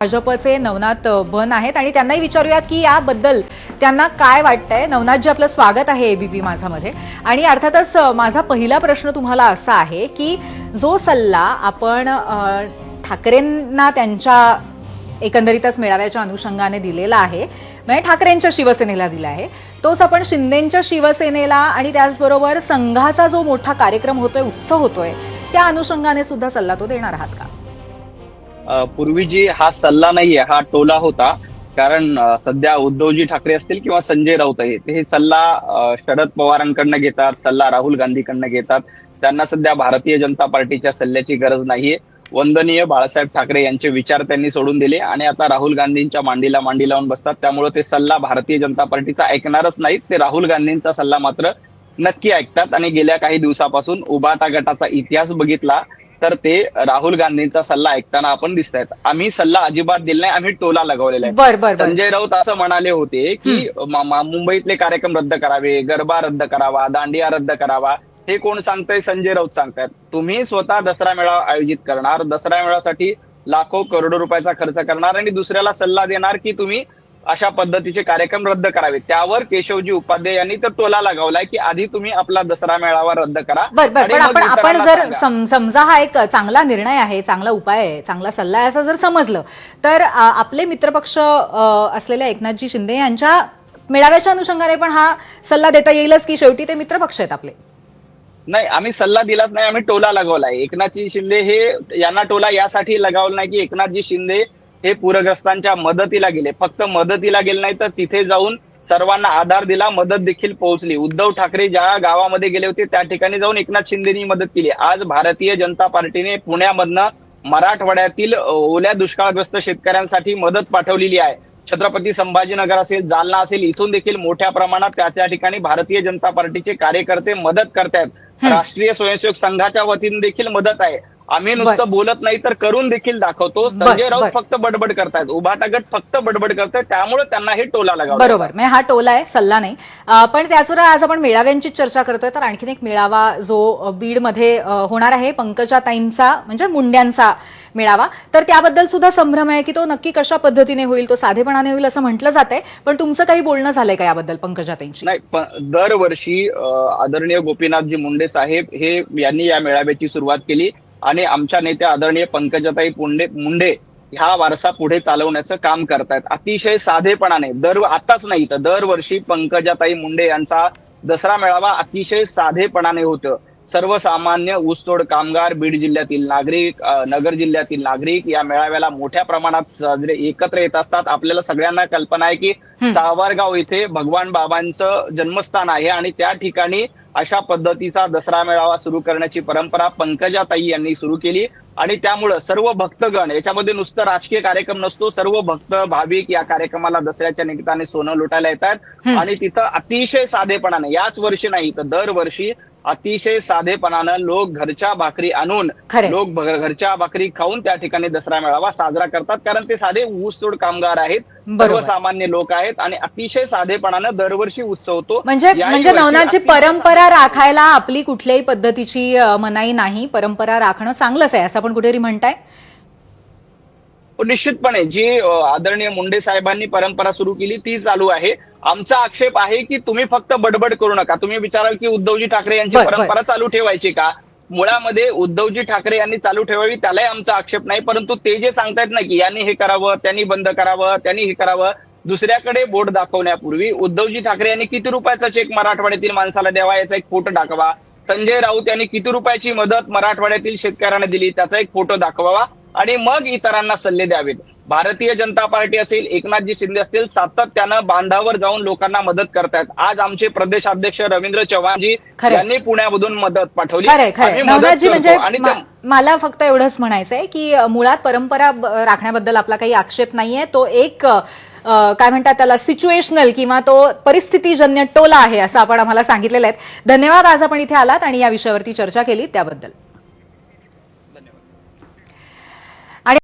भाजपचे नवनाथ बन आहेत आणि त्यांनाही विचारूयात की याबद्दल त्यांना काय वाटतंय। नवनाथजी, आपलं स्वागत आहे एबीपी माझामध्ये। आणि अर्थातच माझा पहिला प्रश्न तुम्हाला असा आहे की जो सल्ला आपण ठाकरेंना त्यांच्या एकंदरीतच मेळाव्याच्या अनुषंगाने दिलेला आहे, म्हणजे ठाकरेंच्या शिवसेनेला दिला आहे, तोच आपण शिंदेंच्या शिवसेनेला आणि त्याचबरोबर संघाचा जो मोठा कार्यक्रम होतोय, उत्सव होतोय, त्या अनुषंगाने सुद्धा सल्ला तो देणार आहात का? पूर्वी जी हा सल्ला नाहीये, हा टोला होता। कारण सध्या उद्धवजी ठाकरे असतील किंवा संजय राऊत आहे, ते हे सल्ला शरद पवारांकडनं घेतात, सल्ला राहुल गांधीकडनं घेतात। त्यांना सध्या भारतीय जनता पार्टीच्या सल्ल्याची गरज नाहीये। वंदनीय बाळासाहेब ठाकरे यांचे विचार त्यांनी सोडून दिले आणि आता राहुल गांधींच्या मांडीला मांडी लावून बसतात। त्यामुळे ते सल्ला भारतीय जनता पार्टीचा ऐकणारच नाहीत, ते राहुल गांधींचा सल्ला मात्र नक्की ऐकतात। आणि गेल्या काही दिवसापासून उभाटा गटाचा इतिहास बघितला तर ते राहुल गांधींचा सल्ला ऐकताना आपण दिसत आहेत। आम्ही सल्ला अजिबात दिला नाही, आम्ही टोला लगवलेला आहे। संजय राऊत असं म्हणाले होते की मुंबईतले कार्यक्रम रद्द करावे, गरबा रद्द करावा, दांडिया रद्द करावा। हे कोण सांगतंय? संजय राऊत सांगतायत। तुम्ही स्वतः दसरा मेळावा आयोजित करणार, दसरा मेळाव्यासाठी लाखो करोडो रुपयाचा खर्च करणार आणि दुसऱ्याला सल्ला देणार की तुम्ही अशा पद्धतीचे कार्यक्रम रद्द करावे। त्यावर केशवजी उपाध्याय यांनी तर टोला लगावलाय की आधी तुम्ही आपला दसरा मेळावा रद्द करा। पण आपण जर समजा हा एक चांगला निर्णय आहे, चांगला उपाय आहे, चांगला सल्ला आहे असं जर समजलं, तर आपले मित्रपक्ष असलेल्या एकनाथजी शिंदे यांच्या मेळाव्याच्या अनुषंगाने पण हा सल्ला देता येईलच की शेवटी ते मित्रपक्ष आहेत आपले? नाही, आम्ही सल्ला दिलाच नाही, आम्ही टोला लगावलाय। एकनाथजी शिंदे हे यांना टोला यासाठी लगावला नाही की एकनाथजी शिंदे हे पूरग्रस्तांच्या मदतीला गेले, फक्त मदतीला गेले नाही तर तिथे जाऊन सर्वांना आधार दिला, मदत देखील पोहोचली। उद्धव ठाकरे ज्या गावामध्ये गेले होते त्या ठिकाणी जाऊन एकनाथ शिंदेनी मदत केली। आज भारतीय जनता पार्टीने पुण्यामधनं मराठवाड्यातील ओल्या दुष्काळग्रस्त शेतकऱ्यांसाठी मदत पाठवलेली आहे। छत्रपती संभाजीनगर असेल, जालना असेल, इथून देखील मोठ्या प्रमाणात त्या ठिकाणी भारतीय जनता पार्टीचे कार्यकर्ते मदत करतायत। राष्ट्रीय स्वयंसेवक संघाच्या वतीने देखील मदत आहे। आम्ही नुसतं बोलत नाही तर करून देखील दाखवतो। संजय राऊत फक्त बडबड करतायत, उभाटा गट फक्त बडबड करतायत, त्यामुळे त्यांना हे टोला लगावला। बरोबर, म्हणजे हा टोला आहे, सल्ला नाही। पण त्याचबरोबर आज आपण मेळाव्यांची चर्चा करतोय, तर आणखीन एक मेळावा जो बीडमध्ये होणार आहे, पंकजाताईंचा म्हणजे मुंड्यांचा मेळावा, तर त्याबद्दल सुद्धा संभ्रम आहे की तो नक्की कशा पद्धतीने होईल, तो साधेपणाने होईल असं म्हटलं जातंय। पण तुमचं काही बोलणं झालंय का याबद्दल पंकजाताईंशी? नाही, दरवर्षी आदरणीय गोपीनाथजी मुंडे साहेब हे यांनी या मेळाव्याची सुरुवात केली आणि आमच्या नेत्या आदरणीय पंकजाताई मुंडे ह्या वारसा पुढे चालवण्याचं काम करतायत अतिशय साधेपणाने। आताच नाही तर दरवर्षी पंकजाताई मुंडे यांचा दसरा मेळावा अतिशय साधेपणाने होतं। सर्वसामान्य ऊसतोड कामगार, बीड जिल्ह्यातील नागरिक, नगर जिल्ह्यातील नागरिक या मेळाव्याला मोठ्या प्रमाणात साजरे एकत्र येत असतात। आपल्याला सगळ्यांना कल्पना आहे की सावरगाव इथे भगवान बाबांचं जन्मस्थान आहे आणि त्या ठिकाणी अशा पद्धतीचा दसरा मेळावा सुरू करण्याची परंपरा पंकजाताई यांनी सुरू केली आणि त्यामुळं सर्व भक्तगण, याच्यामध्ये नुसतं राजकीय कार्यक्रम नसतो, सर्व भक्त भाविक या कार्यक्रमाला दसऱ्याच्या निमित्ताने सोनं लुटायला येतात आणि तिथं अतिशय साधेपणाने, याच वर्षी नाही तर दरवर्षी अतिशय साधेपणानं लोक घरच्या भाकरी आणून, लोक घरच्या भाकरी खाऊन त्या ठिकाणी दसरा मेळावा साजरा करतात। कारण ते साधे ऊसतोड कामगार आहेत, सर्वसामान्य लोक आहेत आणि अतिशय साधेपणानं दरवर्षी उत्सव होतो। म्हणजे नवनाथची परंपरा राखायला आपली कुठल्याही पद्धतीची मनाई नाही, परंपरा राखणं चांगलंच आहे असं आपण कुठेतरी म्हणताय? निश्चितपणे जी आदरणीय मुंडे साहेबांनी परंपरा सुरू केली ती चालू आहे। आमचा आक्षेप आहे की तुम्ही फक्त बडबड करू नका। तुम्ही विचाराल की उद्धवजी ठाकरे यांची परंपरा चालू ठेवायची का? मुळामध्ये उद्धवजी ठाकरे यांनी चालू ठेवावी त्यालाही आमचा आक्षेप नाही, परंतु ते जे सांगतायत ना की यांनी हे करावं, त्यांनी बंद करावं, त्यांनी हे करावं, दुसऱ्याकडे बोट दाखवण्यापूर्वी उद्धवजी ठाकरे यांनी किती रुपयाचा चेक मराठवाड्यातील माणसाला द्यावा याचा एक फोटो दाखवा। संजय राऊत यांनी किती रुपयाची मदत मराठवाड्यातील शेतकऱ्यांना दिली त्याचा एक फोटो दाखवावा आणि मग इतरांना सल्ले द्यावेत। भारतीय जनता पार्टी असेल, एकनाथजी शिंदे असतील, सातत्यानं बांधावर जाऊन लोकांना मदत करतायत। आज आमचे प्रदेशाध्यक्ष रवींद्र चव्हाणजी यांनी पुण्यामधून मदत पाठवली। नवनाथजी, म्हणजे मला फक्त एवढंच म्हणायचंय की मुळात परंपरा राखण्याबद्दल आपला काही आक्षेप नाहीये, तो एक काय म्हणतात त्याला सिच्युएशनल किंवा तो परिस्थितीजन्य टोला आहे असं आपण आम्हाला सांगितलेलं आहे। धन्यवाद, आज आपण इथे आलात आणि या विषयावरती चर्चा केली त्याबद्दल।